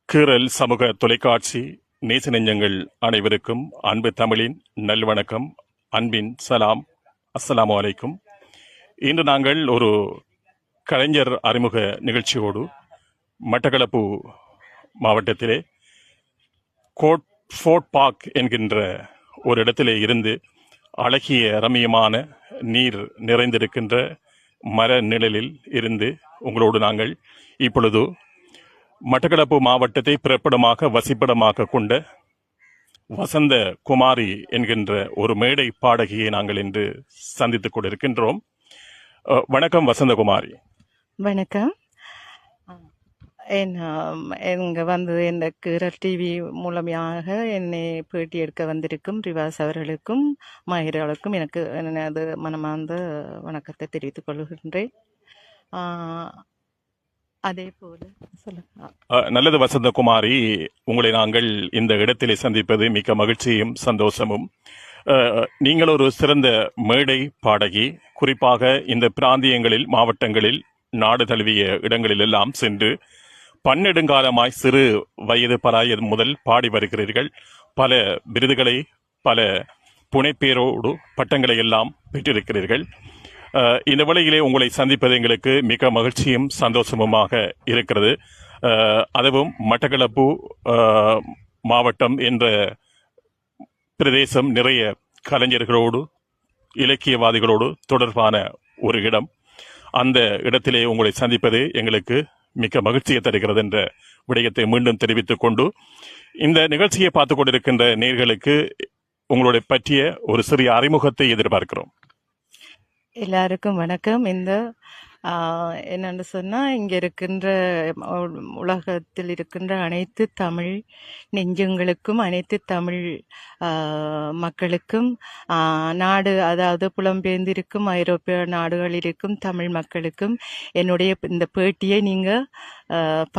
கீரல் சமூக தொலைக்காட்சி நேச நெஞ்சங்கள் அனைவருக்கும் அன்பு தமிழின் நல்வணக்கம், அன்பின் சலாம். அஸ்ஸலாமு அலைக்கும். இன்று நாங்கள் ஒரு கலைஞர் அறிமுக நிகழ்ச்சியோடு மட்டக்களப்பு மாவட்டத்திலே ஃபோர்ட் பார்க் என்கின்ற ஒரு இடத்திலே இருந்து அழகிய ரம்மியமான நீர் நிறைந்திருக்கின்ற மர நிழலில் இருந்து உங்களோடு நாங்கள் இப்பொழுது மட்டக்களப்பு மாவட்டத்தை பிறப்பிடமாக வசிப்பிடமாக கொண்ட வசந்த குமாரி என்கின்ற ஒரு மேடை பாடகியை நாங்கள் இன்று சந்தித்துக் கொண்டிருக்கின்றோம். வணக்கம் வசந்தகுமாரி. வணக்கம். இங்கே வந்து இந்த கீரல் டிவி மூலமாக என்னை பேட்டி எடுக்க வந்திருக்கும் ரிவாஸ் அவர்களுக்கும் மாஹிர்களுக்கும் எனக்கு எனது மனமார்ந்த வணக்கத்தை தெரிவித்துக் கொள்கின்றேன். அதே போல நல்லது வசந்தகுமாரி, உங்களை நாங்கள் இந்த இடத்திலே சந்திப்பது மிக்க மகிழ்ச்சியும் சந்தோஷமும். நீங்கள் ஒரு சிறந்த மேடை பாடகி. குறிப்பாக இந்த பிராந்தியங்களில், மாவட்டங்களில், நாடு தழுவிய இடங்களில் எல்லாம் சென்று பன்னெடுங்காலமாய் சிறு வயது பராயது முதல் பாடி வருகிறீர்கள். பல விருதுகளை, பல புனைப்பேரோடு பட்டங்களை எல்லாம் பெற்றிருக்கிறீர்கள். இந்த வேளையிலே உங்களை சந்திப்பது எங்களுக்கு மிக மகிழ்ச்சியும் சந்தோஷமுமாக இருக்கிறது. அதுவும் மட்டக்களப்பு மாவட்டம் என்ற பிரதேசம் நிறைய கலைஞர்களோடு, இலக்கியவாதிகளோடு தொடர்பான ஒரு இடம். அந்த இடத்திலே உங்களை சந்திப்பது எங்களுக்கு மிக மகிழ்ச்சியை தருகிறது என்ற விடயத்தை மீண்டும் தெரிவித்துக் கொண்டு, இந்த நிகழ்ச்சியை பார்த்துக் கொண்டிருக்கின்ற நேயர்களுக்கு உங்களுடைய பற்றிய ஒரு சிறிய அறிமுகத்தை எதிர்பார்க்கிறோம். எல்லாருக்கும் வணக்கம். இந்த என்னென்னு சொன்னால், இங்கே இருக்கின்ற உலகத்தில் இருக்கின்ற அனைத்து தமிழ் நெஞ்சங்களுக்கும், அனைத்து தமிழ் மக்களுக்கும், நாடு அதாவது புலம்பெயர்ந்திருக்கும் ஐரோப்பிய நாடுகளில் இருக்கும் தமிழ் மக்களுக்கும் என்னுடைய இந்த பேட்டியை நீங்கள்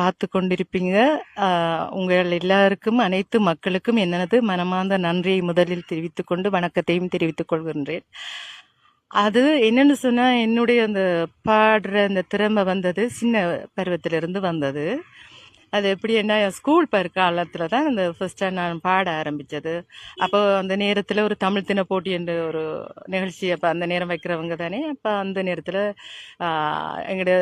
பார்த்து கொண்டிருப்பீங்க. உங்கள் எல்லாருக்கும், அனைத்து மக்களுக்கும் எனது மனமார்ந்த நன்றியை முதலில் தெரிவித்துக்கொண்டு வணக்கத்தையும் தெரிவித்துக் கொள்கின்றேன். அது என்னன்னு சொன்னா, என்னுடைய அந்த பாடுற அந்த திறமை வந்தது சின்ன பருவத்திலிருந்து வந்தது. அது எப்படி என்ன, ஸ்கூல் காலத்தில் தான் அந்த ஃபர்ஸ்டாக நான் பாட ஆரம்பித்தது. அப்போ அந்த நேரத்தில் ஒரு தமிழ் தின போட்டி என்ற ஒரு நிகழ்ச்சி அப்போ அந்த நேரம் வைக்கிறவங்க தானே. அப்போ அந்த நேரத்தில் எங்களுடைய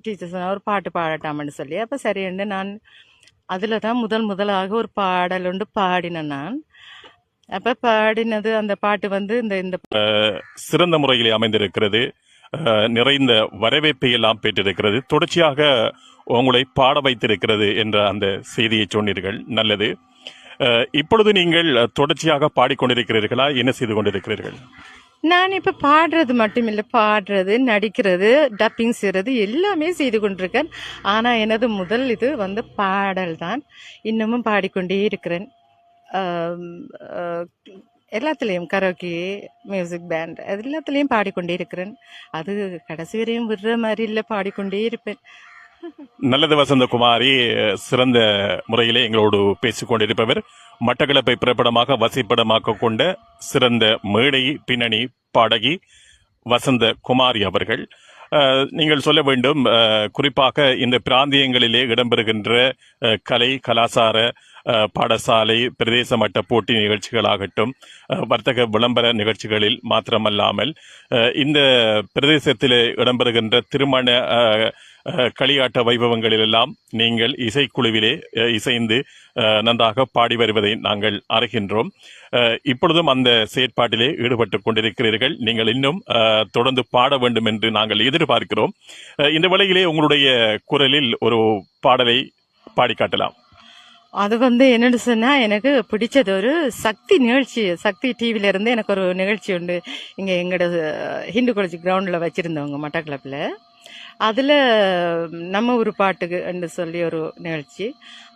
டீச்சர்ஸ் ஒரு பாட்டு பாடட்டாமன்னு சொல்லி, அப்போ சரின்னு நான் அதில் தான் முதலாக ஒரு பாடல் ஒன்று பாடினேன் நான். அப்ப பாடினது அந்த பாட்டு வந்து இந்த சிறந்த முறையிலே அமைந்திருக்கிறது. நிறைந்த வரவேற்பை எல்லாம் பெற்றிருக்கிறது. தொடர்ச்சியாக உங்களை பாட வைத்திருக்கிறது என்ற அந்த செய்தியை சொன்னீர்கள். நல்லது. இப்பொழுது நீங்கள் தொடர்ச்சியாக பாடிக்கொண்டிருக்கிறீர்களா? என்ன செய்து கொண்டிருக்கிறீர்கள்? நான் இப்ப பாடுறது மட்டுமில்லை, பாடுறது, நடிக்கிறது, டப்பிங் செய்யறது எல்லாமே செய்து கொண்டிருக்கேன். ஆனா எனது முதல் இது வந்து பாடல் தான். இன்னமும் பாடிக்கொண்டே இருக்கிறேன். எல்லாத்துலேயும் கரோக்கி, மியூசிக் பேண்ட், அது எல்லாத்துலேயும் பாடிக்கொண்டே இருக்கிறேன். அது கடைசி வரையும் விடுற மாதிரி இல்லை, பாடிக்கொண்டே இருப்பேன். நல்லது வசந்தகுமாரி. சிறந்த முறையிலே எங்களோடு பேசிக்கொண்டிருப்பவர் மட்டக்களப்பை பிறப்பிடமாக வசிப்பிடமாக கொண்ட சிறந்த மேடை பின்னணி பாடகி வசந்த குமாரி அவர்கள். நீங்கள் சொல்ல வேண்டும், குறிப்பாக இந்த பிராந்தியங்களிலே இடம்பெறுகின்ற கலை, கலாசார, பாடசாலை, பிரதேச மட்ட போட்டி நிகழ்ச்சிகளாகட்டும், வர்த்தக விளம்பர நிகழ்ச்சிகளில் மாத்திரமல்லாமல் இந்த பிரதேசத்தில் இடம்பெறுகின்ற திருமண களியாட்ட வைபவங்களிலெல்லாம் நீங்கள் இசைக்குழுவிலே இசைந்து நன்றாக பாடி வருவதை நாங்கள் அறிகின்றோம். இப்பொழுதும் அந்த செயற்பாட்டிலே ஈடுபட்டுக் கொண்டிருக்கிறீர்கள். நீங்கள் இன்னும் தொடர்ந்து பாட வேண்டும் என்று நாங்கள் எதிர்பார்க்கிறோம். இந்த வேளையிலே உங்களுடைய குரலில் ஒரு பாடலை பாடி காட்டலாம். அது வந்து என்னன்னு சொன்னா, எனக்கு பிடிச்சது ஒரு சக்தி நிகழ்ச்சி. சக்தி டிவில இருந்து எனக்கு ஒரு நிகழ்ச்சி உண்டு. இங்க எங்களோட ஹிந்து காலேஜ் கிரவுண்ட்ல வச்சிருந்தவங்க மட்டக்களப்பில். அதில் நம்ம ஒரு பாட்டுக்கு என்று சொல்லி ஒரு நிகழ்ச்சி.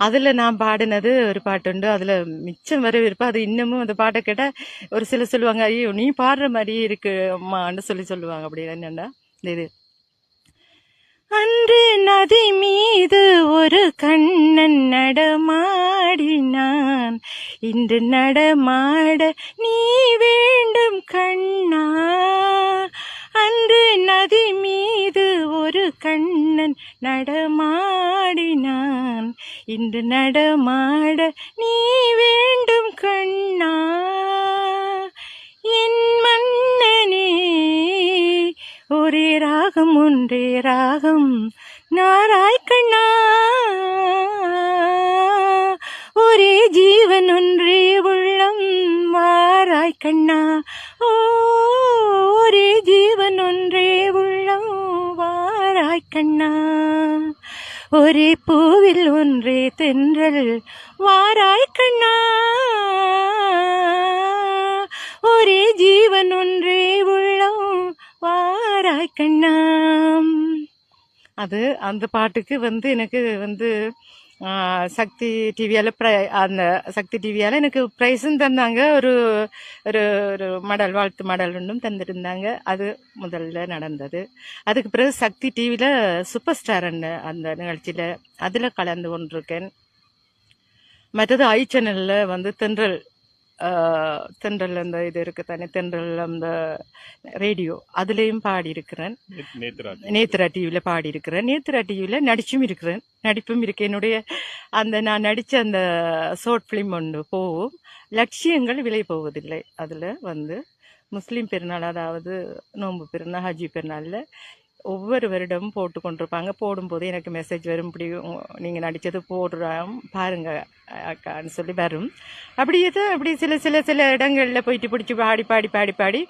அதில் நான் பாடினது ஒரு பாட்டு உண்டு. அதில் மிச்சம் வரவேற்பு. அது இன்னமும் அந்த பாட்டை கேட்டால் ஒரு சிலர் சொல்லுவாங்க, ஐயோ நீ பாடுற மாதிரியே இருக்கு அம்மான்னு சொல்லுவாங்க. அப்படி என்னண்டா இது, அன்று நதி மீது ஒரு கண்ணன் நடமாடினான், இன்று நடமாட நீ வேண்டும் கண்ணா. அன்று நதி மீது ஒரு கண்ணன் நடமாடினான், இன்று நடமாட நீ வேண்டும் கண்ணா என் மன்னனே ஒரே ராகம் ஒன்றே ராகம் நாராய் கண்ணா ஒரே ஜீவன் ஒன்றே உள்ளம் வாராய் கண்ணா ஒரே ஜீவன் ஒன்றே உள்ளம் வாராய் கண்ணா ஒரே பூவில் ஒன்றே தென்றல் வாராய் கண்ணா ஒரே ஜீவன் ஒன்றே உள்ளம் வாராய் கண்ணா. அது அந்த பாட்டுக்கு எனக்கு சக்தி டிவியால அந்த சக்தி டிவியால எனக்கு ப்ரைஸும் தந்தாங்க. ஒரு ஒரு ஒரு மெடல், வாழ்த்து மெடல் ஒன்றும் தந்துருந்தாங்க. அது முதல்ல நடந்தது. அதுக்கு பிறகு சக்தி டிவியில சூப்பர் ஸ்டார் அந்த நிகழ்ச்சியில அதுல கலந்து கொண்டிருக்கேன். மற்றது ஐ சேனல்ல தென்றல் தென்றல் அந்த இது இருக்கு தானே, தென்றல் அந்த ரேடியோ அதுலேயும் பாடியிருக்கிறேன். நேத்ரா டிவியில பாடியிருக்கிறேன். நேத்ரா டிவியில நடிச்சும் இருக்கிறேன், நடிப்பும் இருக்கு. என்னுடைய நான் நடிச்ச அந்த ஷார்ட் ஃபிலிம் ஒன்று போகும், லட்சியங்கள் விலை போவதில்லை. அதுல முஸ்லீம் பெருநாள், அதாவது நோன்பு பெருநாள், ஹஜ்ஜி பெருநாள்ல ஒவ்வொரு வருடமும் போட்டு கொண்டிருப்பாங்க. போடும்போது எனக்கு மெசேஜ் வரும், இப்படி நீங்கள் நடித்தது போடுறோம் பாருங்க அக்கான்னு சொல்லி வரும். அப்படி சில சில சில இடங்களில் போயிட்டு பிடிச்சி பாடி பாடி பாடி பாடி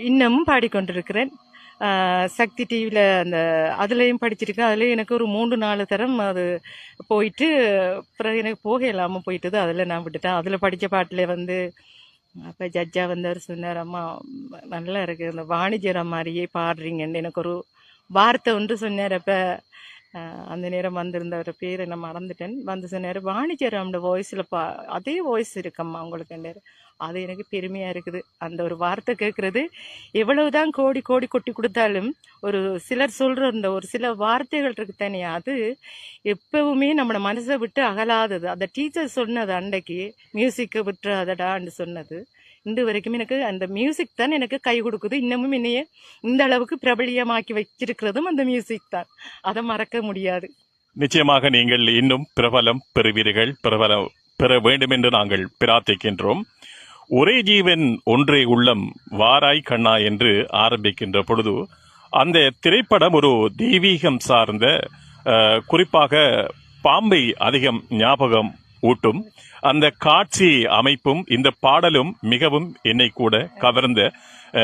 இன்னமும் பாடிக்கொண்டிருக்கிறேன். சக்தி டிவியில் அதுலேயும் படிச்சிருக்கேன். அதுலேயும் எனக்கு ஒரு 3-4 தரம் அது போயிட்டு பிறகு எனக்கு போக இல்லாமல் போயிட்டது. அதில் நான் விட்டுட்டேன். அதில் படித்த பாட்டில் அப்போ ஜட்ஜா வந்தார், சொன்னார், அம்மா நல்லா இருக்கு, இந்த வாணிஜரம் மாதிரியே பாடுறீங்கன்னு எனக்கு ஒரு வார்த்தை ஒன்று சொன்னார். அப்போ அந்த நேரம் வந்திருந்தவர் பேரை நான் மறந்துட்டேன். சொன்னார், வாணிஜரம்ன்ற வாய்ஸில் அதே வாய்ஸ் இருக்கம்மா உங்களுக்கு. அது எனக்கு பெருமையாக இருக்குது. அந்த ஒரு வார்த்தை கேட்குறது எவ்வளவுதான் கோடி கோடி கொட்டி கொடுத்தாலும் ஒரு சிலர் சொல்கிற அந்த ஒரு சில வார்த்தைகள் இருக்கு தானே, அது எப்பவுமே நம்மளோட மனசை விட்டு அகலாதது. அந்த டீச்சர் சொன்னது அன்றைக்கு, மியூசிக்கை விட்டுறாதடான்னு சொன்னது, இன்று வரைக்கும் எனக்கு அந்த மியூசிக் தான் எனக்கு கை கொடுக்குது. இன்னமும் என்னைய இந்த அளவுக்கு பிரபலியமாக்கி வச்சிருக்கிறதும் அந்த மியூசிக் தான். அதை மறக்க முடியாது. நிச்சயமாக நீங்கள் இன்னும் பிரபலம் பெறுவீர்கள், பிரபலம் பெற வேண்டும் என்று நாங்கள் பிரார்த்திக்கின்றோம். ஒரே ஜீவன் ஒன்றே உள்ளம் வாராய் கண்ணா என்று ஆரம்பிக்கின்ற பொழுது அந்த திரைப்படம் ஒரு தெய்வீகம் சார்ந்த, குறிப்பாக பாம்பை அதிகம் ஞாபகம் ஊட்டும் அந்த காட்சி அமைப்பும் இந்த பாடலும் மிகவும் என்னை கூட கவர்ந்த.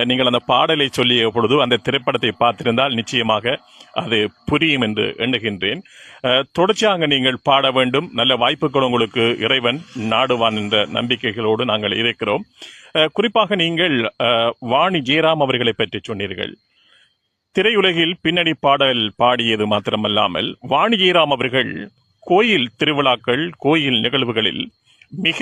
நீங்கள் அந்த பாடலை சொல்லிய பொழுது அந்த திரைப்படத்தை பார்த்திருந்தால் நிச்சயமாக அது புரியும் என்று எண்ணுகின்றேன். தொடர்ச்சியாக நீங்கள் பாட வேண்டும், நல்ல வாய்ப்புகள் உங்களுக்கு இறைவன் நாடுவான் என்ற நம்பிக்கைகளோடு நாங்கள் இருக்கிறோம். குறிப்பாக நீங்கள் வாணி ஜெயராம் அவர்களை பற்றி சொன்னீர்கள். திரையுலகில் பின்னணி பாடல் பாடியது மாத்திரமல்லாமல் வாணி ஜெயராம் அவர்கள் கோயில் திருவிழாக்கள், கோயில் நிகழ்வுகளில் மிக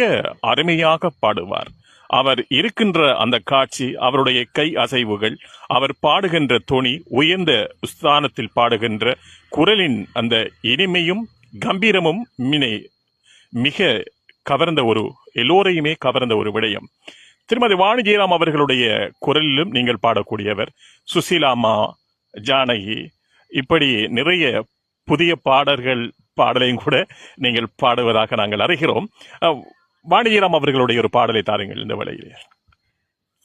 அருமையாக பாடுவார். அவர் இருக்கின்ற அந்த காட்சி, அவருடைய கை அசைவுகள், அவர் பாடுகின்ற தொனி, உயர்ந்த ஸ்தானத்தில் பாடுகின்ற குரலின் அந்த இனிமையும் கம்பீரமும் மிக கவர்ந்த எல்லோரையுமே கவர்ந்த ஒரு விடயம். திருமதி வாணி ஜெயராம் அவர்களுடைய குரலிலும் நீங்கள் பாடக்கூடியவர். சுசீலாமா, ஜானகி, இப்படி நிறைய புதிய பாடலையும் கூட நீங்கள் பாடுவதாக நாங்கள் அறிகிறோம். வாணி ஜெயராம் அவர்களுடைய ஒரு பாடலை தாருங்கள் இந்த வேளையிலே.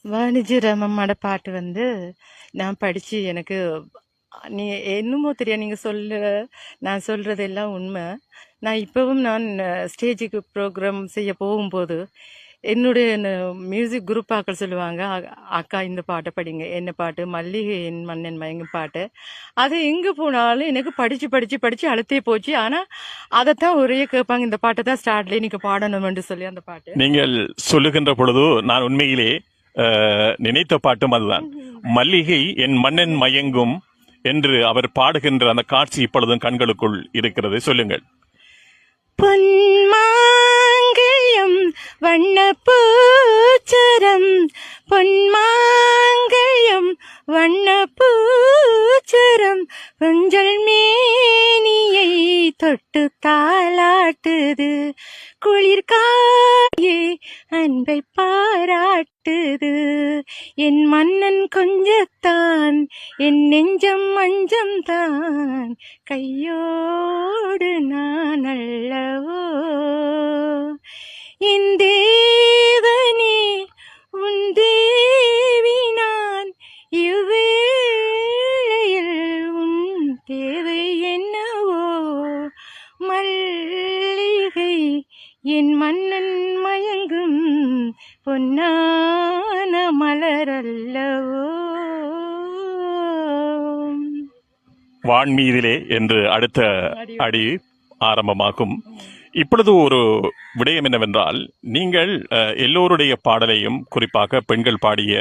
வாணி ஜெயராம் அம்மாவோட பாட்டு நான் படிச்சு எனக்கு நீ என்னமோ தெரியா, நீங்க நான் சொல்றதெல்லாம் உண்மை. நான் இப்பவும் ஸ்டேஜுக்கு ப்ரோக்ராம் செய்ய போகும்போது என்னுடைய மியூசிக் குரூப் ஆக்கள் சொல்லுவாங்க, அக்கா இந்த பாட்டை படிங்க, என்ன பாட்டு, மல்லிகை என் மன்னன் மயங்கும் பாட்டு. அது எங்கே போனாலும் எனக்கு படித்து படித்து படித்து அழுத்தே போச்சு. ஆனால் அதைத்தான் ஒரே கேட்பாங்க, இந்த பாட்டை தான் ஸ்டார்ட்லேயே நீங்கள் பாடணும்னு சொல்லி அந்த பாட்டு நீங்கள் சொல்லுகின்ற பொழுது நான் உண்மையிலே நினைத்த பாட்டும் அதுதான். மல்லிகை என் மன்னன் மயங்கும் என்று அவர் பாடுகின்ற அந்த காட்சி இப்பொழுதும் கண்களுக்குள் இருக்கிறது. சொல்லுங்கள். பொன்மாங்கயம் வண்ணப்பூச்சரம், பொன்மாங்கயம் வண்ணப்பூச்சரம், கொஞ்சல் மேனியை தொட்டு தாலாட்டுது, குளிர் காயே அன்பை பாராட்டுது என் மன்னன் கொஞ்சத்தான் என் நெஞ்சம் மஞ்சம் தான் கையோடு நான் அல்லவோ என் தேவனே உன் தேவி நான் இவ்வேளையில் உன் தேவை என்னவோ மல்லிகை என் மன்னன் மயங்கும் பொன்னான மலரல்லவோ. வான்மீதிலே என்று அடுத்த அடி ஆரம்பமாகும். இப்பொழுது ஒரு விடயம் என்னவென்றால், நீங்கள் எல்லோருடைய பாடலையும், குறிப்பாக பெண்கள் பாடிய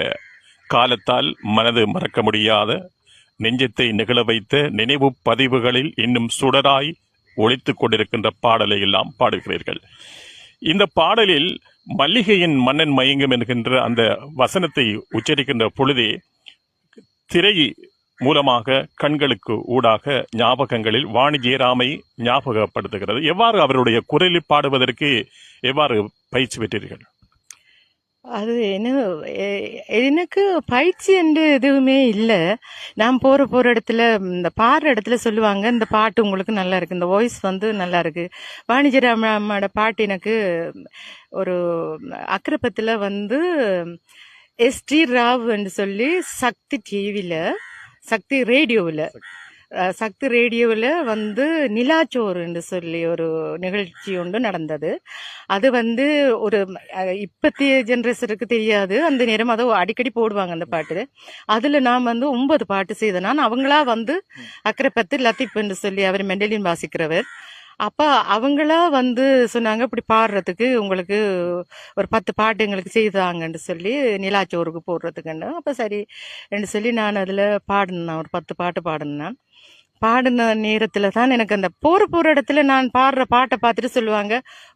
காலத்தால் மனது மறக்க முடியாத, நெஞ்சத்தை நிகழ வைத்த நினைவு பதிவுகளில் இன்னும் சுடராய் ஒலித்துக் கொண்டிருக்கின்ற பாடலை எல்லாம் பாடுகிறீர்கள். இந்த பாடலில் மல்லிகையின் மன்னன் மயங்கும் என்கின்ற அந்த வசனத்தை உச்சரிக்கின்ற பொழுதே திரை மூலமாக கண்களுக்கு ஊடாக ஞாபகங்களில் வாணி ஜெயராமை ஞாபகப்படுத்துகிறது. எவ்வாறு அவருடைய குரலில் பாடுவதற்கு எவ்வாறு பயிற்சி பெற்றீர்கள்? அது எனக்கு பயிற்சி என்று எதுவுமே இல்லை. நான் போற இடத்துல இந்த பாடுற இடத்துல சொல்லுவாங்க, இந்த பாட்டு உங்களுக்கு நல்லா இருக்கு, இந்த வாய்ஸ் வந்து நல்லா இருக்கு. வாணிஜராமோட பாட்டு எனக்கு ஒரு அக்கரப்பத்தில் வந்து எஸ்டி ராவ் என்று சொல்லி சக்தி டிவியில், சக்தி ரேடியோவில் வந்து நிலாச்சோறுன்னு சொல்லி ஒரு நிகழ்ச்சி ஒன்று நடந்தது. அது வந்து ஒரு இப்பத்திய ஜென்ரேஷனுக்கு தெரியாது, அந்த நேரம் அதை அடிக்கடி போடுவாங்க அந்த பாட்டு. அதில் நான் வந்து 9 பாட்டு செய்தேன். நான் அவங்களா வந்து அக்கரைப்பத்து லத்தீப்ன்னு சொல்லி அவர் மெண்டலின் வாசிக்கிறவர். அப்போ அவங்களா வந்து சொன்னாங்க, இப்படி பாடுறதுக்கு உங்களுக்கு ஒரு 10 பாட்டு எங்களுக்கு செய்தாங்கன்னு சொல்லி நிலாச்சோறுக்கு போடுறதுக்குன்னு. அப்போ சரி என்று சொல்லி நான் அதில் பாடினேன், ஒரு 10 பாட்டு பாடினேன். பாடின நேரத்தில் தான் எனக்கு அந்த போகிற இடத்துல நான் பாடுற பாட்டை பார்த்துட்டு சொல்லுவாங்க,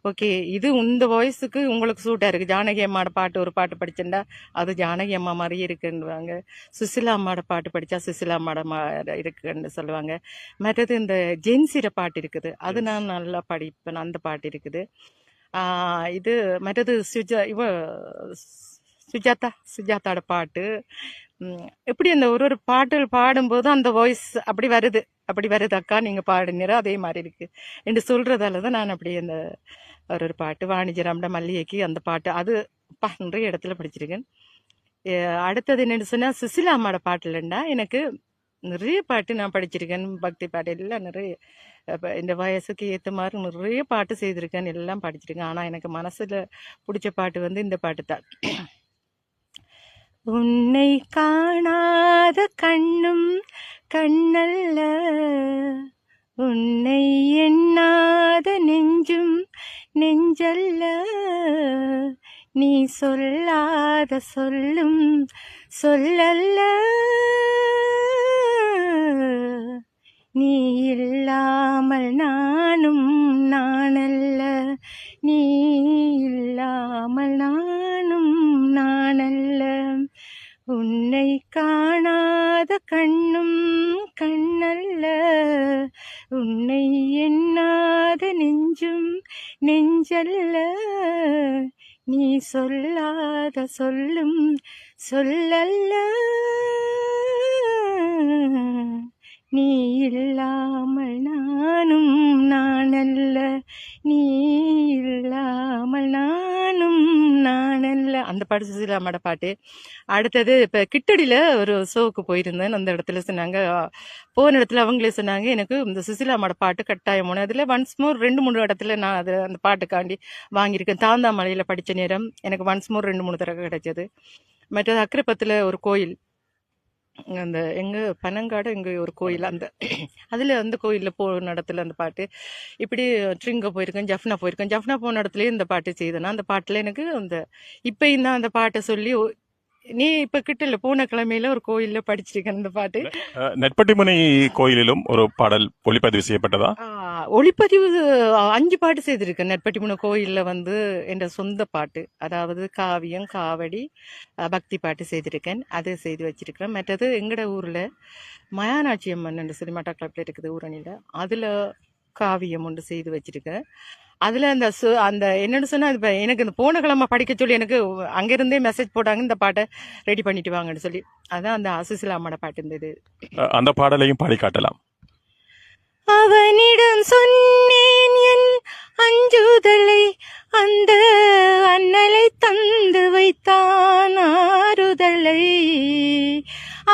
ஓகே இது இந்த வாய்ஸுக்கு உங்களுக்கு சூட்டாக இருக்குது. ஜானகி அம்மாவோட பாட்டு ஒரு பாட்டு படிச்சுட்டா அது ஜானகி அம்மா மாதிரியே இருக்குன்னுவாங்க. சுசிலா அம்மாவோட பாட்டு படித்தா சுசிலா அம்மாவோட இருக்குன்னு சொல்லுவாங்க. மற்றது இந்த ஜென்சிர பாட்டு இருக்குது, அது நான் நல்லா படிப்பேன், அந்த பாட்டு இருக்குது. இது மற்றது சுஜாதாவோட பாட்டு. எப்படி அந்த ஒரு பாட்டு பாடும்போது அந்த வாய்ஸ் அப்படி வருது அக்கா நீங்கள் பாடுனீரோ அதே மாதிரி இருக்கு என்று சொல்றதால தான் நான் அப்படி அந்த ஒரு பாட்டு வாணிஜராமோட மல்லிகைக்கு அந்த பாட்டு அது நிறைய இடத்துல படிச்சிருக்கேன். அடுத்தது என்னென்னு சொன்னால் சுசிலா அம்மாவோட பாட்டுலன்னா எனக்கு நிறைய பாட்டு நான் படிச்சிருக்கேன். பக்தி பாட்டு எல்லாம் நிறைய இந்த வயசுக்கு ஏற்ற மாதிரி நிறைய பாட்டு செய்திருக்கேன், எல்லாம் படிச்சிருக்கேன். ஆனால் எனக்கு மனசில் பிடிச்ச பாட்டு வந்து இந்த பாட்டு தான். உன்னை காணாத கண்ணும் கண்ணல்ல, உன்னை எண்ணாத நெஞ்சும் நெஞ்சல்ல, நீ சொல்லாத சொல்லும் சொல்லல்ல, நீ இல்லாமல் நானும் நானல்ல, நீ இல்லாமல் நானும் நானல்ல, உன்னை காணாத கண்ணும் கண்ணல்ல, உன்னை எண்ணாத நெஞ்சும் நெஞ்சல்ல, நீ சொல்லாத சொல்லும் சொல்லல்ல, நீ இல்லாமல் நானும் நானல்ல, நீ இல்லாமல் நானும் நானல்ல. அந்த பாட்டு சுசிலா அம்மாவோட பாட்டு. அடுத்தது இப்போ கிட்டடியில் ஒரு ஷோவுக்கு போயிருந்தேன். அந்த இடத்துல சொன்னாங்க, போன இடத்துல அவங்களே சொன்னாங்க, எனக்கு இந்த சுசிலா அம்மாவோட பாட்டு கட்டாயமான அதில் ஒன்ஸ் மோர் 2-3 இடத்துல நான் அது அந்த பாட்டுக்காண்டி வாங்கியிருக்கேன். தாந்தாமலையில் படித்த நேரம் எனக்கு ஒன்ஸ் மோர் 2-3 தடவை கிடைச்சது. மற்றது அக்கரைப்பத்தில் ஒரு கோயில், அந்த எங்கள் பனங்காடு எங்கே ஒரு கோயில், அந்த அதில் அந்த கோயிலில் போன இடத்துல அந்த பாட்டு. இப்படி ட்ரிங்க போயிருக்கேன், ஜஃப்னா போயிருக்கேன். ஜஃப்னா போன இடத்துலையும் இந்த பாட்டு செய்தேன்னா அந்த பாட்டில் எனக்கு அந்த இப்போயும் தான் அந்த பாட்டை சொல்லி, நீ இப்போ கிட்ட போன கிழமையில ஒரு கோயிலில் படிச்சிருக்கேன் அந்த பாட்டு. நெற்பட்டிமுனை கோயிலிலும் ஒரு பாடல் ஒளிப்பதிவு செய்யப்பட்டதா? ஒளிப்பதிவு 5 பாட்டு செய்திருக்கேன் நெற்பட்டிமுனை கோயிலில் வந்து என்ற சொந்த பாட்டு, அதாவது காவியம் காவடி பக்தி பாட்டு செய்திருக்கேன், அது செய்து வச்சிருக்கிறேன். மற்றது எங்கட ஊரில் மயானாட்சி அம்மன் சொல்லி மட்டக்களப்பில் இருக்குது ஊரணியில், அதில் காவியம் ஒன்று செய்து வச்சிருக்கேன். அதுல அந்த என்னன்னு சொன்னா இப்ப எனக்கு இந்த போன கிழமை படிக்க சொல்லி எனக்கு அங்கிருந்தே மெசேஜ் போட்டாங்க இந்த பாட்டை ரெடி பண்ணிட்டு வாங்கன்னு சொல்லி. அதான் அந்த சுசிலாமாட பாட்டு இருந்தது. அந்த பாடலையும் பாடி காட்டலாம். அவனிடம் சொன்னேன் என் அஞ்சுதலை, அந்த அண்ணலை தந்து வைத்தான் ஆறுதலை.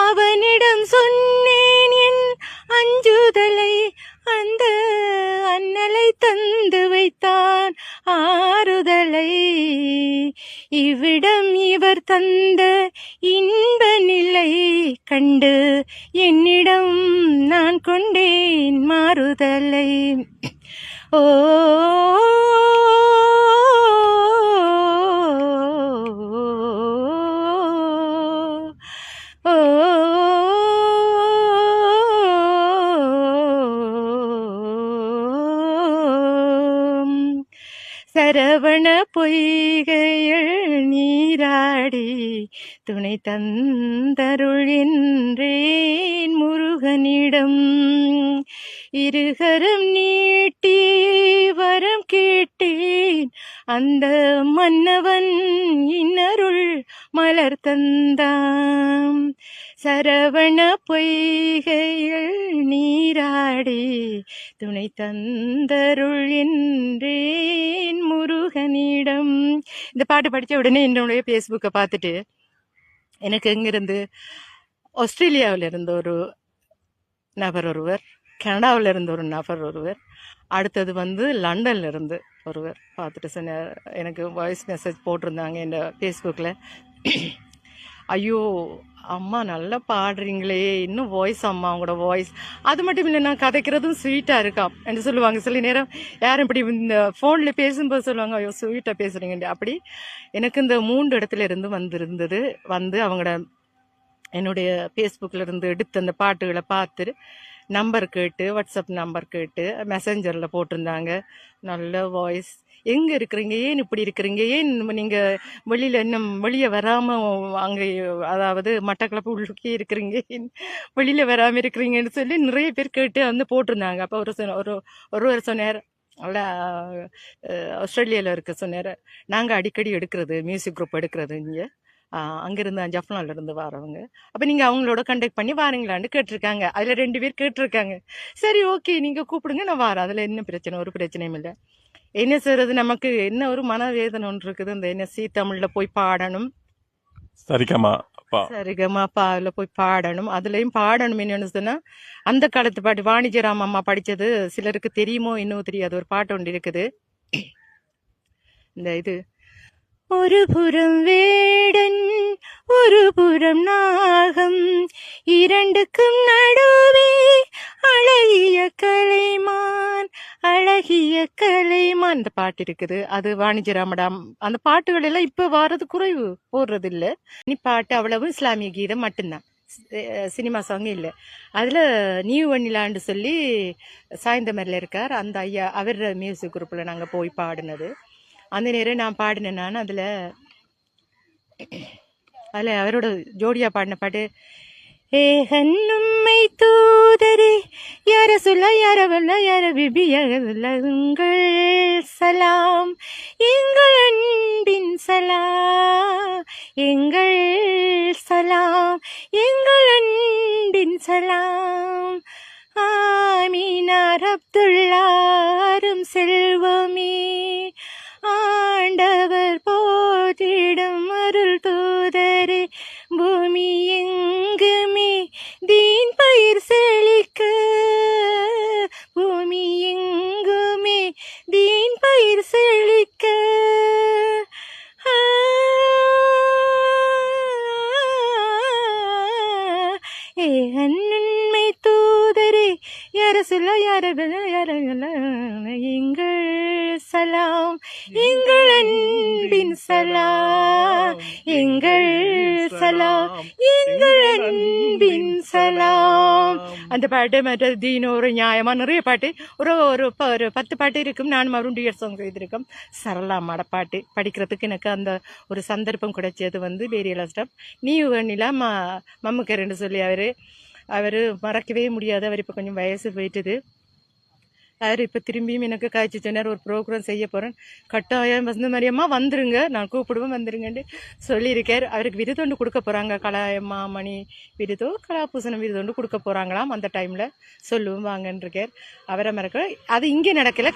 அவனிடம் சொன்னேன் என் அஞ்சுதலை, அந்த அண்ணலை தந்து வைத்தான் ஆறுதலை. இவ்விடம் இவர் தந்த இன்ப நிலை கண்டு என்னிடம் நான் கொண்டேன் மாறுதலை. ஓ சரவண பொய்கையில் நீராடி துணை தந்தருளின்றேன் முருகனிடம். இருகரம் நீட்டி வரம் கேட்டேன், அந்த மன்னவன் இன்னருள் மலர் தந்தான். சரவண பொய்கையில் நீராடி துணை தந்தருள் என்றேன் முருகனிடம். இந்த பாட்டு படித்த உடனே என்னுடைய ஃபேஸ்புக்கை பார்த்துட்டு எனக்கு எங்கிருந்து ஆஸ்திரேலியாவில் இருந்த ஒரு நபர் ஒருவர், கனடாவில் இருந்த ஒரு நபர் ஒருவர், அடுத்தது லண்டன்ல இருந்து ஒருவர் பார்த்துட்டு சொன்னார். எனக்கு வாய்ஸ் மெசேஜ் போட்டிருந்தாங்க என் ஃபேஸ்புக்கில். ஐயோ அம்மா நல்லா பாடுறீங்களே, இன்னும் வாய்ஸ் அம்மா உங்களோட வாய்ஸ், அது மட்டும் இல்லை நான் கதைக்கிறதும் ஸ்வீட்டாக இருக்காம் என்று சொல்லுவாங்க. சில நேரம் யாரும் இப்படி இந்த ஃபோனில் பேசும்போது சொல்லுவாங்க, ஐயோ ஸ்வீட்டாக பேசுகிறீங்க. அப்படி எனக்கு இந்த 3 இடத்துல இருந்து வந்திருந்தது. அவங்களோட என்னுடைய ஃபேஸ்புக்கில் இருந்து எடுத்து அந்த பாட்டுகளை பார்த்து நம்பர் கேட்டு, வாட்ஸ்அப் நம்பர் கேட்டு மெசஞ்சரில் போட்டிருந்தாங்க. நல்ல வாய்ஸ், எங்கே இருக்கிறீங்க, ஏன் இப்படி இருக்கிறீங்க, ஏன் நீங்கள் வெளியில் இன்னும் வெளியே வராமல் அங்கே, அதாவது மட்டக்களப்பு உள்ளுக்கே இருக்கிறீங்க, வெளியில் வராமல் இருக்கிறீங்கன்னு சொல்லி நிறைய பேர் கேட்டு போட்டிருந்தாங்க. அப்போ ஒருவர் சொன்னார், ஆஸ்திரேலியாவில் இருக்க சொன்னார், நாங்கள் அடிக்கடி எடுக்கிறது மியூசிக் குரூப் எடுக்கிறது இங்கே அங்கிருந்து ஜஃப்னால இருந்து வரவங்க, அப்போ நீங்கள் அவங்களோட கண்டக்ட் பண்ணி வாரீங்களான்னு கேட்டிருக்காங்க. அதில் 2 பேர் கேட்டிருக்காங்க. சரி ஓகே நீங்கள் கூப்பிடுங்க, நான் வரேன், அதில் என்ன பிரச்சனை, ஒரு பிரச்சனையும் இல்லை. என்ன செய்யறது, நமக்கு என்ன ஒரு மனவேதனை ஒன்று இருக்குது. இந்த NSC தமிழ்ல போய் பாடணும், சரிகமாப்பாவில் போய் பாடணும், அதுலயும் பாடணும். என்னன்னு சொன்னா அந்த காலத்து பாட்டு வாணிஜராம் அம்மா படிச்சது சிலருக்கு தெரியுமோ இன்னும் தெரியாது. ஒரு பாட்டு ஒன்று இருக்குது, இந்த இது, ஒரு புறம் வேடன் ஒரு புறம் நாகம், இரண்டுக்கும் நடுவே அழகிய கலைமான் அழகிய கலைமான், இந்த பாட்டு இருக்குது. அது வாணிஜராமடாம். அந்த பாட்டுகள் எல்லாம் இப்ப வாரது குறைவு, போடுறது இல்லை. நீ பாட்டு அவ்வளவு இஸ்லாமிய கீதம் மட்டும்தான், சினிமா சாங் இல்லை. அதுல நியூ வண்ணிலான்னு சொல்லி சாய்ந்தமரில் இருக்கார் அந்த ஐயா, அவர் மியூசிக் குரூப்ல நாங்க போய் பாடினது. அந்த நேரம் நான் பாடினேன். நான் அதில் அவரோட ஜோடியா பாடின பாட்டு, ஏகன்னும்மை தூதரே யார சொல்ல யாரவல்ல யார பிபியல்ல உங்கள் சலாம், எங்கள் அன்பின் சலாம், எங்கள் சலாம், எங்கள் அன்பின் சலாம். ஆமீனார் அப்துல்லாரும் செல்வமே, ஆண்டவர் போற்றிடும் அருள் தூதரே, பூமி எங்குமே தீன் பயிர் செழிக்க, பூமி எங்குமே தீன் பயிர் செழிக்க. ஏ அன்னை தூதரே யார சொல்ல யார எங்கள் சலாம், எங்கள் அன்பின் சலாம், எங்கள் சலாம், எங்கள் அன்பின் சலாம். அந்த பாட்டு மற்றது தீனோ ஒரு நியாயமா நிறைய பாட்டு, ஒரு 10 பாட்டு இருக்கும். நான் மறுபடியும் டியர் சாங் எழுதியிருக்கோம். சரளாமாட பாட்டு படிக்கிறதுக்கு எனக்கு அந்த ஒரு சந்தர்ப்பம் கிடைச்சது பேரியலா ஸ்டாப் நீ வேணிலா மம்முக்கரன்னு சொல்லி அவரு மறக்கவே முடியாது. அவர் இப்போ கொஞ்சம் வயசு போயிட்டுது. அவர் இப்போ திரும்பியும் எனக்கு காய்ச்சி சொன்னார், ஒரு ப்ரோக்ராம் செய்ய போகிறேன், கட்டாயம் வசந்த மாதிரியம்மா வந்துருங்க, நான் கூப்பிடுவேன் வந்துருங்கன்னு சொல்லியிருக்கார். அவருக்கு விருதொண்டு கொடுக்க போகிறாங்க, கலாயம்மாமணி விருதோ கலாபூசணம் விருதொண்டு கொடுக்க போகிறாங்களாம். அந்த டைமில் சொல்லுவோம் வாங்கன்னு இருக்கார். அவரை மறக்க அது இங்கே நடக்கலை,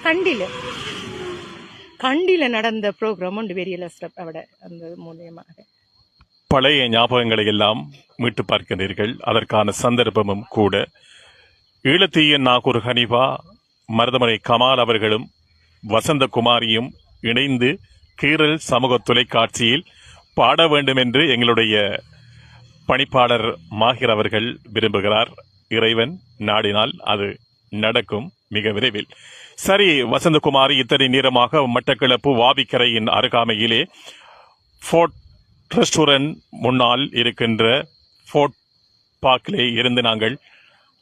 கண்டியில் நடந்த ப்ரோக்ராம் உண்டு வெரியல ஸ்டெப் அவட அந்த மூலியமாக. பழைய ஞாபகங்களை எல்லாம் மீட்டு பார்க்கிறீர்கள். அதற்கான சந்தர்ப்பமும் கூட. ஈழத்தீயன் நாகூர் ஹனீஃபா, மருதமலை கமால் அவர்களும் வசந்தகுமாரியும் இணைந்து கீரல் சமூக தொலைக்காட்சியில் பாட வேண்டும் என்று எங்களுடைய பணிப்பாளர் மாஹிர் அவர்கள் விரும்புகிறார். இறைவன் நாடினால் அது நடக்கும் மிக விரைவில். சரி வசந்தகுமாரி, இத்தனை நேரமாக மட்டக்களப்பு வாவிக்கரையின் அருகாமையிலே ஃபோர்ட் ரெஸ்டாரண்ட் முன்னால் இருக்கின்ற ஃபோர்ட் பார்க்கிலே இருந்து நாங்கள்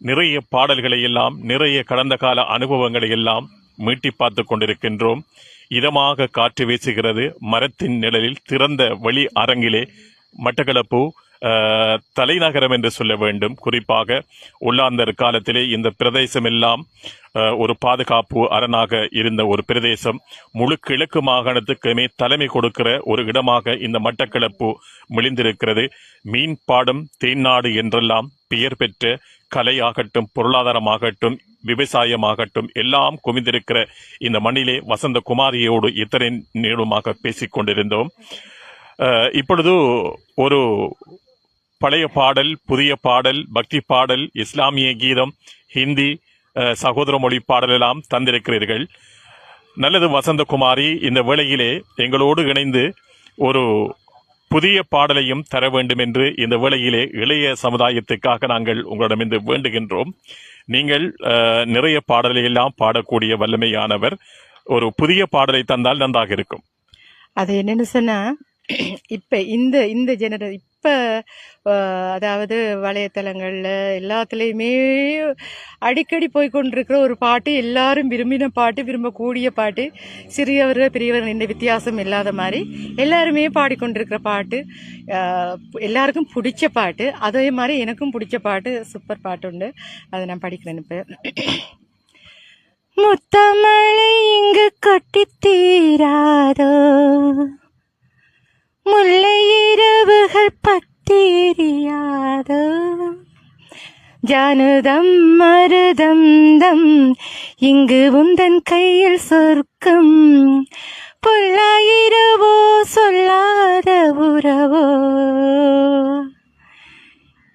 நிறைய பாடல்களை எல்லாம், நிறைய கடந்த கால அனுபவங்களை எல்லாம் மீட்டி பார்த்து கொண்டிருக்கின்றோம். இதமாக காற்று வீசுகிறது. மரத்தின் நிழலில் திறந்த வெளி அரங்கிலே மட்டக்களப்பு தலைநகரம் என்று சொல்ல வேண்டும். குறிப்பாக உள்ளாந்தர் காலத்திலே இந்த பிரதேசம் எல்லாம் ஒரு பாதுகாப்பு அரணாக இருந்த ஒரு பிரதேசம். முழு கிழக்கு மாகாணத்துக்குமே தலைமை கொடுக்கிற ஒரு இடமாக இந்த மட்டக்களப்பு மிளிந்திருக்கிறது. மீன் பாடும் தேன்னாடு என்றெல்லாம் பெயர் பெற்ற கலையாகட்டும், பொருளாதாரமாகட்டும், விவசாயமாகட்டும் எல்லாம் குவிந்திருக்கிற இந்த மண்ணிலே வசந்தகுமாரியோடு இத்தனை நீளமாக பேசிக் கொண்டிருந்தோம். இப்பொழுது ஒரு பழைய பாடல், புதிய பாடல், பக்தி பாடல், இஸ்லாமிய கீதம், ஹிந்தி, சகோதர மொழி பாடல் எல்லாம் தந்திருக்கிறீர்கள். நல்லது வசந்தகுமாரி, இந்த வேளையிலே எங்களோடு இணைந்து ஒரு புதிய பாடலையும் தர வேண்டும் என்று இந்த வேளையிலே இளைய சமுதாயத்துக்காக நாங்கள் உங்களிடமிருந்து வேண்டுகின்றோம். நீங்கள் நிறைய பாடலை எல்லாம் பாடக்கூடிய வல்லமையானவர். ஒரு புதிய பாடலை தந்தால் நன்றாக இருக்கும். அது என்னன்னு சொன்னா, இப்ப இந்த இப்ப அதாவது வலைத்தளங்கள்ல எல்லாத்துலயுமே அடிக்கடி போய்கொண்டிருக்கிற ஒரு பாட்டு, எல்லாரும் விரும்பின பாட்டு, விரும்பக்கூடிய பாட்டு, சிறியவர்கள் பெரியவர்கள் இந்த வித்தியாசம் இல்லாத மாதிரி எல்லாருமே பாடிக்கொண்டிருக்கிற பாட்டு, எல்லாருக்கும் பிடிச்ச பாட்டு. அதே மாதிரி எனக்கும் பிடிச்ச பாட்டு, சூப்பர் பாட்டு உண்டு, அதை நான் படிக்கிறேன் இப்ப. முத்தமழை இங்கு கொட்டி தீராதோ, முல்லை இரவுகள் பத்தீரியாதோ, ஜானுதம் மருதம் தம் இங்கு உந்தன் கையில் சொர்க்கம், பொல்லாயிரவோ சொல்லாத உறவோ,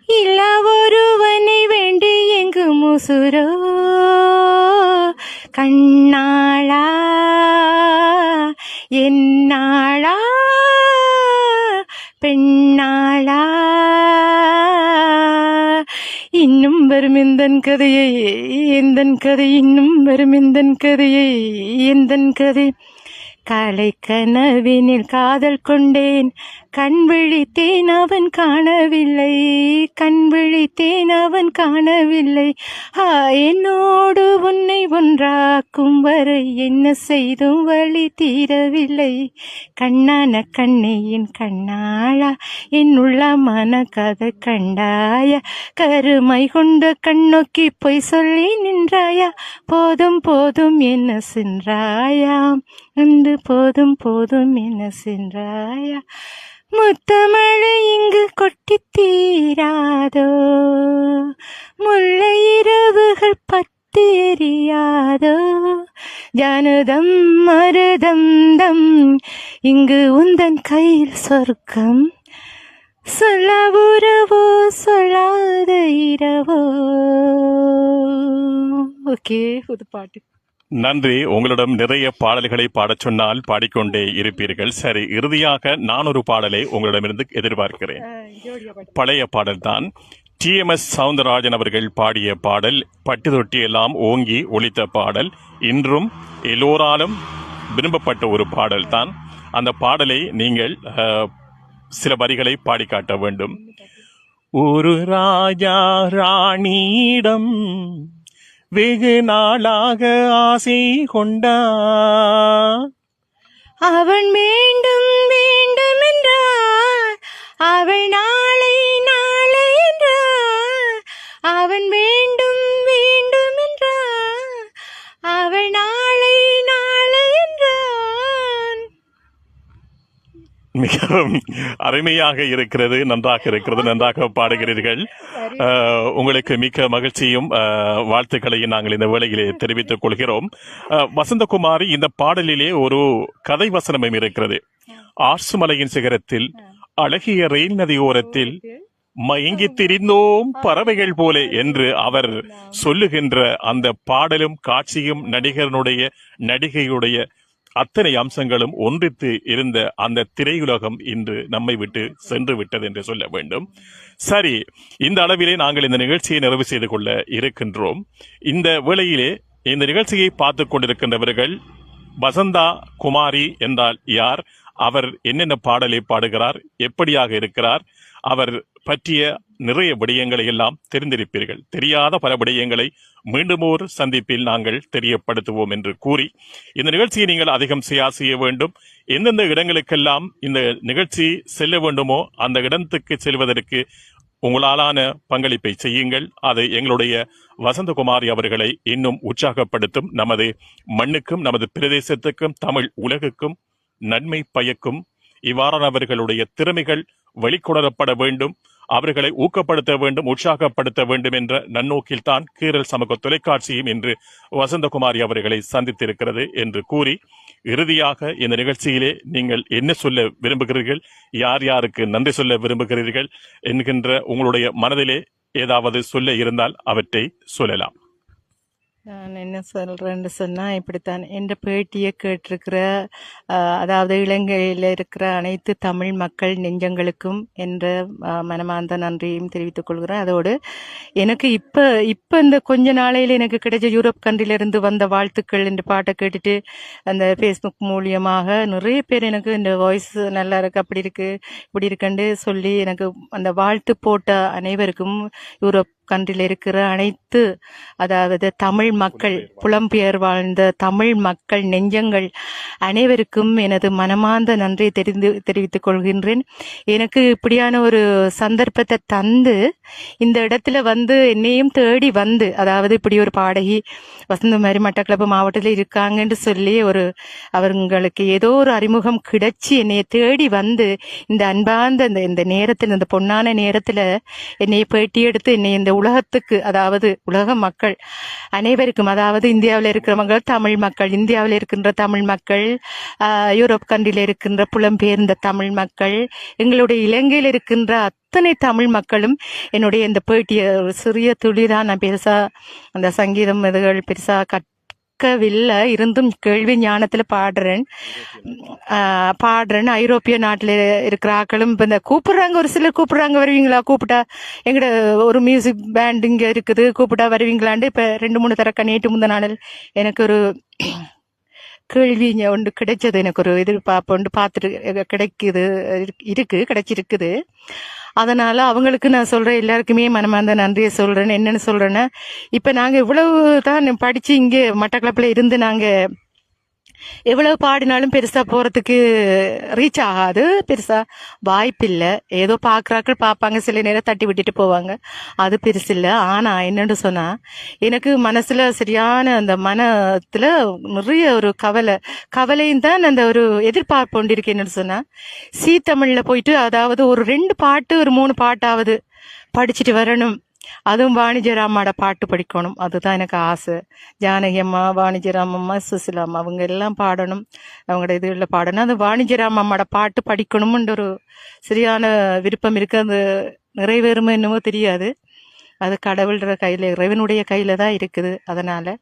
இல்லா ஒருவனை வேண்டி எங்கு முசுரோ, கண்ணாளா என்னாளா பெண்ணாளா, இன்னும் வரும் எந்தன் கதையை எந்தன் கதை, இன்னும் வரும் எந்தன் கதையை எந்தன் கதை, காலை கனவினில் காதல் கொண்டேன், கண் விழித்தேன் அவன் காணவில்லை, கண் விழித்தேன் அவன் காணவில்லை, என்னோடு உன்னை ஒன்றாக்கும் வரை என்ன செய்தும் வழி தீரவில்லை, கண்ணான கண்ணையின் கண்ணாளா என் உள்ள மன கதை கண்டாயா, கருமை கொண்ட கண்ணொக்கி பொய் சொல்லி நின்றாயா, போதும் போதும் என்ன சென்றாயா, அன்று போதும் போதும் என்ன சென்றாயா, முத்தமழை இங்கு கொட்டி தீராதோ, முல்லை இரவுகள் பத்தி எரியாதோ, ஜானுதம் மருதம் தம் இங்கு உந்தன் கையில் சொர்க்கம், சொல்ல உறவோ சொல்லாத இரவோ. ஓகே, புது பாட்டு. நன்றி. உங்களிடம் நிறைய பாடல்களை பாடச் சொன்னால் பாடிக்கொண்டே இருப்பீர்கள். சரி, இறுதியாக நான் ஒரு பாடலை உங்களிடமிருந்து எதிர்பார்க்கிறேன். பழைய பாடல் தான். TMS சவுந்தரராஜன் அவர்கள் பாடிய பாடல், பட்டு தொட்டி எல்லாம் ஓங்கி ஒலித்த பாடல், இன்றும் எல்லோராலும் விரும்பப்பட்ட ஒரு பாடல் தான். அந்த பாடலை நீங்கள் சில வரிகளை பாடி காட்ட வேண்டும். ஒரு ராஜா ராணியிடம் வெகு நாளாக ஆசை கொண்டா, அவன் வேண்டும் வேண்டும் என்றார், அவள் நாளை நாளை என்றார், அவன் வேண்டும் வேண்டும் என்றார், அவள் மிகவும் அருமையாக இருக்கிறது, நன்றாக இருக்கிறது, நன்றாக பாடுகிறீர்கள். உங்களுக்கு மிக்க மகிழ்ச்சியும் வாழ்த்துக்களையும் நாங்கள் இந்த வேளையிலே தெரிவித்துக் கொள்கிறோம். வசந்தகுமாரி, இந்த பாடலிலே ஒரு கதை வசனமும் இருக்கிறது. ஆர்சுமலையின் சிகரத்தில் அழகிய ரெயில் நதியோரத்தில் மயங்கி திரிந்தோம் பறவைகள் போல என்று அவர் சொல்லுகின்ற அந்த பாடலும் காட்சியும் நடிகையுடைய அத்தனை அம்சங்களும் ஒன்றித்து இருந்த அந்த திரையுலகம் இன்று நம்மை விட்டு சென்று விட்டது என்று சொல்ல வேண்டும். சரி, இந்த அளவிலே நாங்கள் இந்த நிகழ்ச்சியை நிறைவு செய்து கொள்ள இருக்கின்றோம். இந்த வேளையிலே இந்த நிகழ்ச்சியை பார்த்து கொண்டிருக்கின்றவர்கள், வசந்தா குமாரி என்றால் யார், அவர் என்னென்ன பாடலை பாடுகிறார், எப்படியாக இருக்கிறார், அவர் பற்றிய நிறைய விடயங்களை எல்லாம் தெரிந்திருப்பீர்கள். தெரியாத பல விடயங்களை மீண்டும் ஒரு சந்திப்பில் நாங்கள் தெரியப்படுத்துவோம் என்று கூறி, இந்த நிகழ்ச்சியை நீங்கள் அதிகம் செய்ய வேண்டும். எந்தெந்த இடங்களுக்கெல்லாம் இந்த நிகழ்ச்சி செல்ல வேண்டுமோ அந்த இடத்துக்கு செல்வதற்கு உங்களாலான பங்களிப்பை செய்யுங்கள். அது எங்களுடைய வசந்தகுமாரி அவர்களை இன்னும் உற்சாகப்படுத்தும். நமது மண்ணுக்கும் நமது பிரதேசத்துக்கும் தமிழ் உலகுக்கும் நன்மை பயக்கும். இவ்வாறானவர்களுடைய திறமைகள் வெளிக்கொணரப்பட வேண்டும், அவர்களை ஊக்கப்படுத்த வேண்டும், உற்சாகப்படுத்த வேண்டும் என்ற நன்னோக்கில் தான் கீரல் சமூக தொலைக்காட்சியும் இன்று வசந்தகுமாரி அவர்களை சந்தித்திருக்கிறது என்று கூறி, இறுதியாக இந்த நிகழ்ச்சியிலே நீங்கள் என்ன சொல்ல விரும்புகிறீர்கள், யார் யாருக்கு நன்றி சொல்ல விரும்புகிறீர்கள் என்கின்ற உங்களுடைய மனதிலே ஏதாவது சொல்ல இருந்தால் அவற்றை சொல்லலாம். நான் என்ன சொல்றேன்னு சொன்னா, இப்படித்தான் என்ற பேட்டியை கேட்டிருக்கிற அதாவது இலங்கையில் இருக்கிற அனைத்து தமிழ் மக்கள் நெஞ்சங்களுக்கும் என்ற மனமார்ந்த நன்றியும் தெரிவித்துக் கொள்கிறேன். அதோடு எனக்கு இப்ப இந்த கொஞ்ச நாளையில எனக்கு கிடைச்ச யூரோப் கண்ட்ரிலிருந்து வந்த வாழ்த்துக்கள், இந்த பாட்டை கேட்டுட்டு அந்த ஃபேஸ்புக் மூலியமாக நிறைய பேர் எனக்கு இந்த வாய்ஸ் நல்லா இருக்கு, அப்படி இருக்கு, இப்படி இருக்குன்னு சொல்லி எனக்கு அந்த வாழ்த்து போட்ட அனைவருக்கும், யூரோப் கண்ட்ரில் இருக்கிற அனைத்து அதாவது தமிழ் மக்கள், புலம்பெயர் வாழ்ந்த தமிழ் மக்கள் நெஞ்சங்கள் அனைவருக்கும் எனது மனமார்ந்த நன்றி தெரிவித்துக் கொள்கின்றேன். எனக்கு இப்படியான ஒரு சந்தர்ப்பத்தை தந்து இந்த இடத்துல வந்து என்னையும் தேடி வந்து, அதாவது இப்படி ஒரு பாடகி வசந்தகுமாரி மட்டக்களப்பு மாவட்டத்தில் இருக்காங்கன்னு சொல்லி அவங்களுக்கு ஏதோ ஒரு அறிமுகம் கிடைச்சி என்னைய தேடி வந்து இந்த அன்பார்ந்த இந்த நேரத்தில், இந்த பொன்னான நேரத்துல என்னைய பேட்டி எடுத்து என்னை இந்த உலகத்துக்கு, அதாவது உலக மக்கள் அனைவருக்கும், அதாவது இந்தியாவில் இருக்கிறவங்க தமிழ் மக்கள், இந்தியாவில் இருக்கின்ற தமிழ் மக்கள், யூரோப் கண்ட்ரியில் இருக்கின்ற புலம்பெயர்ந்த தமிழ் மக்கள், எங்களுடைய இலங்கையில் இருக்கின்ற அத்தனை தமிழ் மக்களும் என்னுடைய இந்த பேட்டிய ஒரு சிறிய துளிதான். நான் பெருசா அந்த சங்கீதம் இதுகள் பெருசா கற்கவில்லை, இருந்தும் கேள்வி ஞானத்துல பாடுறேன். ஐரோப்பிய நாட்டில் இருக்கிற ஆக்களும் இப்ப இந்த கூப்பிடுறாங்க, ஒரு சிலர் கூப்பிடுறாங்க, வருவீங்களா, கூப்பிட்டா எங்கட ஒரு மியூசிக் பேண்ட் இங்க இருக்குது, கூப்பிட்டா வருவீங்களாண்டு இப்ப 2-3 தரக்க நேற்று முந்த நாளில் எனக்கு ஒரு கேள்வி ஒன்று கிடைச்சது. எனக்கு ஒரு எதிர்பார்ப்பு ஒன்று பார்த்துட்டு கிடைச்சிருக்குது. அதனால அவங்களுக்கு நான் சொல்றேன், எல்லாருக்குமே மனமார்ந்த நன்றியை சொல்றேன். என்னன்னு சொல்றேன்னா, இப்ப நாங்க இவ்வளவு தான் படிச்சு இங்க மட்டக்களப்புல இருந்து நாங்க எவ்வளவு பாடினாலும் பெருசா போறதுக்கு ரீச் ஆகாது, பெருசா வாய்ப்பில்லை. ஏதோ பாக்குறாக்கள் பார்ப்பாங்க, சில நேரம் தட்டி விட்டுட்டு போவாங்க, அது பெருசு இல்லை. ஆனா என்னன்னு சொன்னா, எனக்கு மனசுல சரியான அந்த மனத்துல நிறைய ஒரு கவலையும் தான் அந்த ஒரு எதிர்பார்ப்பு கொண்டு இருக்கு. என்னன்னு சொன்னா, தமிழ்ல போயிட்டு அதாவது ஒரு 2 பாட்டு ஒரு 3 பாட்டாவது படிச்சுட்டு வரணும். அதுவும் வாணிஜராமோட பாட்டு படிக்கணும், அதுதான் எனக்கு ஆசை. ஜானகி அம்மா, வாணிஜராம் அம்மா, சுசிலா அம்மா அவங்க எல்லாம் பாடணும், அவங்களோட இதுல பாடணும். அது வாணிஜராம் அம்மாவோட பாட்டு படிக்கணும்ன்ற ஒரு சரியான விருப்பம் இருக்கு. அது நிறைவேறுமோ என்னமோ தெரியாது, அது கடவுள்ற கையில, இறைவனுடைய கையில தான் இருக்குது. அதனால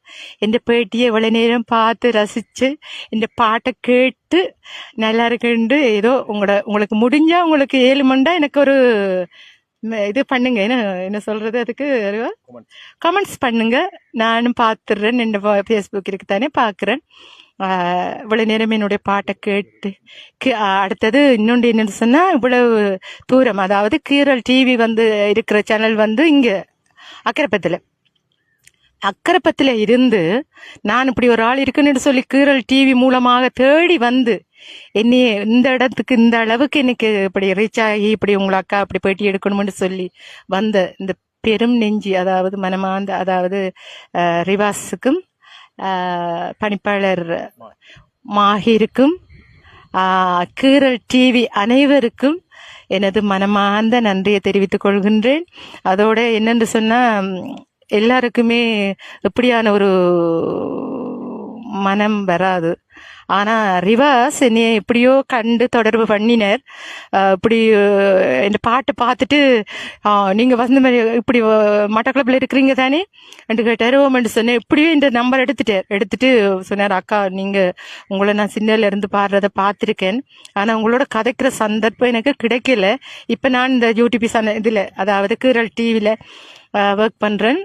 இந்த பேட்டியை இவ்வளவு நேரம் பார்த்து ரசிச்சு இந்த பாட்டை கேட்டு நல்லா இருக்குண்டு, ஏதோ உங்களுக்கு முடிஞ்சா உங்களுக்கு 7 மண்டா எனக்கு ஒரு இது பண்ணுங்க, என்ன சொல்றது, அதுக்கு கமெண்ட்ஸ் பண்ணுங்க, நானும் பார்த்துடுறேன். என் ஃபேஸ்புக் இருக்குதானே பார்க்குறேன். இவ்வளவு நேரம் என்னுடைய பாட்டை கேட்டு அடுத்தது இன்னொன்று என்னன்னு சொன்னா, இவ்வளவு தூரம், அதாவது கீரல் டிவி வந்து இருக்கிற சேனல் வந்து இங்க அக்கரப்பத்துல இருந்து நான் இப்படி ஒரு ஆள் இருக்குன்னு சொல்லி கீரல் டிவி மூலமாக தேடி வந்து என்னைய இந்த இடத்துக்கு, இந்த அளவுக்கு எனக்கு இப்படி ரீச் ஆகி இப்படி உங்களை அக்கா அப்படி பேட்டி எடுக்கணும்னு சொல்லி வந்த இந்த பெரும் நெஞ்சி, அதாவது மனமார்ந்த, அதாவது ரிவாஸுக்கும் பணிப்பாளர் மாஹிருக்கும் கீரல் டிவி அனைவருக்கும் எனது மனமார்ந்த நன்றியை தெரிவித்துக் கொள்கின்றேன். அதோட என்னென்று சொன்னா எல்லாருக்குமே எப்படியான ஒரு மனம் வராது. ஆனா ரிவாஸ் என்னைய எப்படியோ கண்டு தொடர்பு பண்ணினர். இப்படி இந்த பாட்டை பார்த்துட்டு நீங்க வந்த மாதிரி இப்படி மட்டக்களப்பில் இருக்கிறீங்க தானே என்று கேட்டார். ஓமென்று சொன்னேன். எப்படியோ இந்த நம்பர் எடுத்துட்டு சொன்னார், அக்கா நீங்க உங்களை நான் சின்னல இருந்து பாடுறத பார்த்துருக்கேன், ஆனா உங்களோட கதைக்கிற சந்தர்ப்பம் எனக்கு கிடைக்கல. இப்ப நான் இந்த யூடியூப் இதுல அதாவது கீரல் டிவில ஒர்க் பண்றேன்.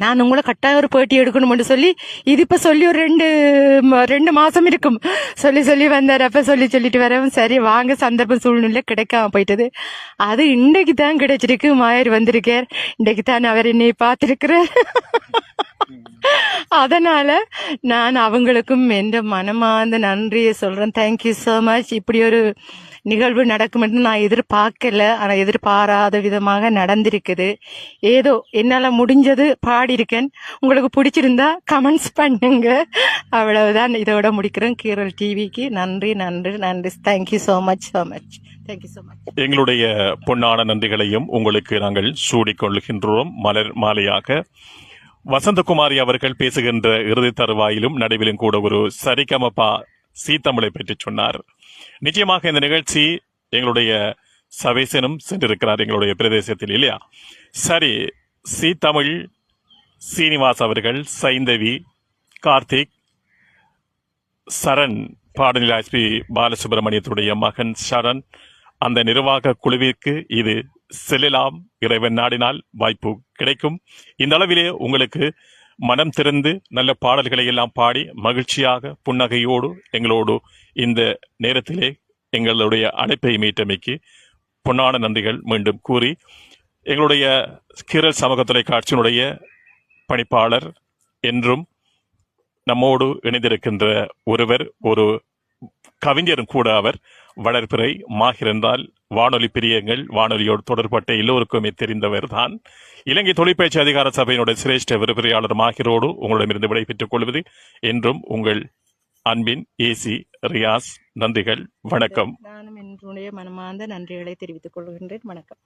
நான் உங்களை கட்டாய ஒரு பேட்டி எடுக்கணும்னு சொல்லி இது இப்ப சொல்லி ஒரு ரெண்டு மாசம் இருக்கும் சொல்லி வந்தார். அப்ப சொல்லிட்டு வரவும் சரி வாங்க, சந்தர்ப்பம் சூழ்நிலை கிடைக்காம போயிட்டது. அது இன்றைக்கு தான் கிடைச்சிருக்கு. மாயர் வந்திருக்கார், இன்றைக்கு தான் அவர் என்னை பார்த்திருக்கிறார். அதனால நான் அவங்களுக்கும் எந்த மனமார்ந்த நன்றியை சொல்றேன். Thank you so much. இப்படி ஒரு நிகழ்வு நடக்கும் என்று நான் எதிர்பார்க்கல, ஆனா எதிர்பாராத விதமாக நடந்திருக்குது. ஏதோ என்னால முடிஞ்சது பாடியிருக்கேன். உங்களுக்கு பிடிச்சிருந்தா கமெண்ட்ஸ் பண்ணுங்க. அவ்வளவுதான், இதோட முடிக்கிறேன். கீரல் டிவிக்கு நன்றி. Thank you so much. Thank you so much. எங்களுடைய பொன்னான நன்றிகளையும் உங்களுக்கு நாங்கள் சூடிக்கொள்கின்றோம். மலர் மாலையாக வசந்தகுமாரி அவர்கள் பேசுகின்ற இறுதி தருவாயிலும் நடுவிலும் கூட ஒரு சரிகமபா சீத்தமிழை பற்றி சொன்னார். நிச்சயமாக இந்த நிகழ்ச்சி எங்களுடைய சவேசனும் சென்றிருக்கிறார் எங்களுடைய பிரதேசத்தில், இல்லையா? சரி, சீத்தமிழ் சீனிவாஸ் அவர்கள், சைந்தவி, கார்த்திக், சரண், பாடநிலை எஸ்பி பாலசுப்ரமணியத்துடைய மகன் சரண், அந்த நிர்வாக குழுவிற்கு இது செல்லலாம். இறைவன் நாடினால் வாய்ப்பு கிடைக்கும். இந்த அளவிலே உங்களுக்கு மனம் திறந்து நல்ல பாடல்களை எல்லாம் பாடி மகிழ்ச்சியாக புன்னகையோடு எங்களோடு இந்த நேரத்திலே எங்களுடைய அழைப்பை மீட்டமைக்கு பொன்னான நன்றிகள் மீண்டும் கூறி, எங்களுடைய கீரல் சமூக தொலைக்காட்சியினுடைய பணிப்பாளர் என்றும் நம்மோடு இணைந்திருக்கின்ற ஒருவர், ஒரு கவிஞரும் கூட அவர், வளர்பிறை மாஹிர் என்றால் வானொலி பிரியங்கள், வானொலியோடு தொடர்பட்ட எல்லோருக்குமே தெரிந்தவர் தான். இலங்கை தொழிற்பயிற்சி அதிகார சபையினுடைய சிரேஷ்ட விரிவுரையாளர் மாஹிரோடு உங்களிடமிருந்து விடைபெற்றுக் கொள்வது என்றும் உங்கள் அன்பின் ஏசி ரியாஸ். நன்றிகள், வணக்கம். நானும் என்னுடைய மனமார்ந்த நன்றிகளை தெரிவித்துக் கொள்கின்றேன். வணக்கம்.